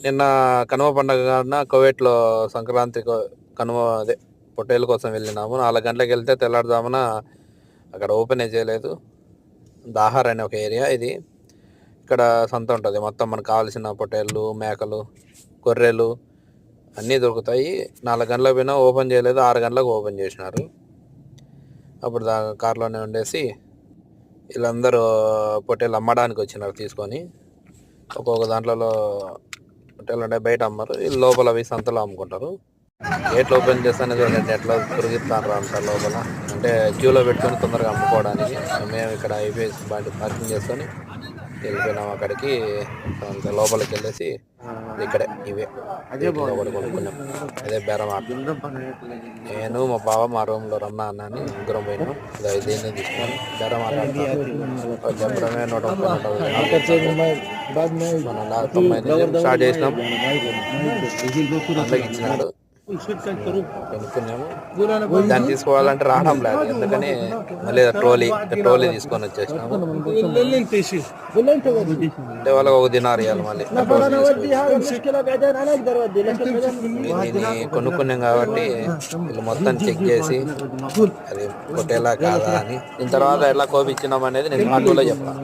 నిన్న కనుమ పండగ కావున కువైట్లో సంక్రాంతి కనుమ అదే పొట్టేళ్ళ కోసం వెళ్ళినాము. 4 గంటలకు వెళ్తే తెల్లారుజామున అక్కడ ఓపెనే చేయలేదు. దాహార్ అనే ఒక ఏరియా ఇది. ఇక్కడ సంత ఉంటుంది. మొత్తం మనకు కావాల్సిన పొట్టేళ్ళు, మేకలు, గొర్రెలు అన్నీ దొరుకుతాయి. 4 గంటలకు పోయినా ఓపెన్ చేయలేదు. 6 గంటలకు ఓపెన్ చేసినారు. అప్పుడు కార్లోనే ఉండేసి వీళ్ళందరూ పొట్టేళ్ళు అమ్మడానికి వచ్చినారు తీసుకొని. ఒక్కొక్క దాంట్లో పొట్టేళ్ళు అంటే బయట అమ్మరు, వీళ్ళు లోపల అవి సంతలో అమ్ముకుంటారు. గేట్లు ఓపెన్ చేస్తానే చూడండి ఎట్లా తిరుగుతారు అంత లోపల. అంటే క్యూలో పెట్టుకొని తొందరగా అమ్ముకోవడానికి. మేము ఇక్కడ ఐపీఎస్ బండి పార్కింగ్ చేసుకొని వెళ్ళిపోయినాం అక్కడికి. అంత లోపలికి వెళ్ళేసి ఇక్కడే ఇవే ఒకటి కొనుక్కున్నాం. అదే బేరం ఆట. నేను మా బావ మా రూమ్లో రన్నా అన్న అని ముగ్గురం పోయినాం. దీన్ని తీసుకొని బేరం ఆట చెప్పడమే 130 మనం 90 స్టార్ట్ చేసినాం. అందరికి ఇచ్చినాడు, కొనుక్కున్నాము. దాన్ని తీసుకోవాలంటే రావడం లేదు, ఎందుకని మళ్ళీ ట్రోలీ తీసుకొని వచ్చేసినాము. అంటే వాళ్ళకి ఒక దినార్ ఇవ్వాలి మళ్ళీ. దీన్ని కొనుక్కున్నాం కాబట్టి వీళ్ళు మొత్తం చెక్ చేసి అది పొట్టేలా కాదా అని, దీని తర్వాత ఎట్లా కోపించినాం అనేది నేను ఆటోలో చెప్తాను.